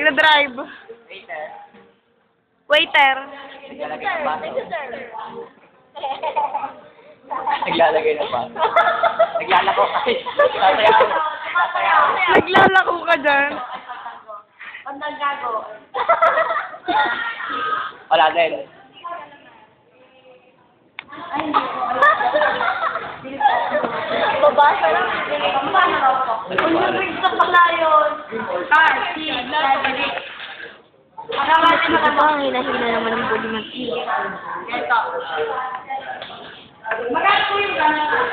Nagda-drive. Waiter. Waiter. Naglalagay ng baso. Naglalagay ng baso. Naglalako kasi. Sasayaw. Naglalako ka dyan. Pandang gago. Wala din. Babasa lang. Unang sa pala yun. Si Makakasin na ka ang hinahina naman ng body mag-iit. Ito. Magkano yung gano'n?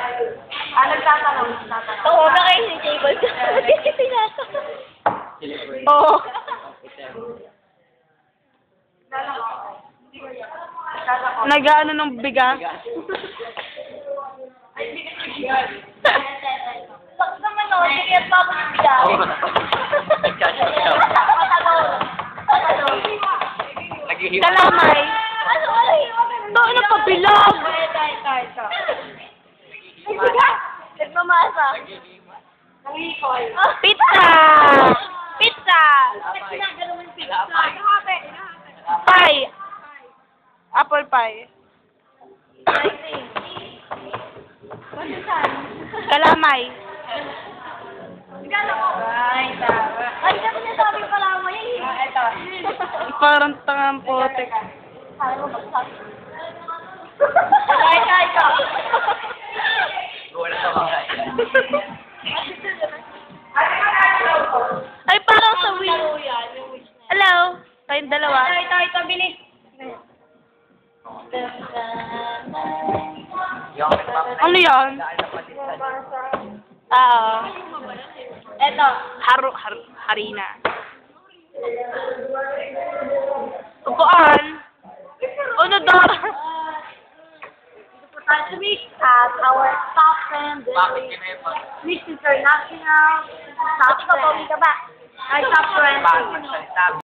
Nagtatanong. Oo, ba kayo si table ko? Kasi pinasok. Oo. Nag-ano ng bigas? Bakit naman o? Sige at papasigyan. Oo. Nagsasayaw. Kalamay. Ano? Ito, ano pa bilog? Ito. Nagmamasa. Nangikol. Pizza! Pizza! Ginagano yung pizza. Pie. Apple pie. Kalamay. Ay, kasi nasabi ko lang mo yun. Ito. Parang tangang putik. Sabi mo bagsak. Ay, ka. Wala sa mga. Ay, parang sa wheel. Hello? Kayong dalawa. Ito, bilis. Ano yan? Ito. Harina. Upuan. Ano daw? At our top friend, Bakit kinaiba? Miss International, top friend. Ay, top friend. Bakit magsalita?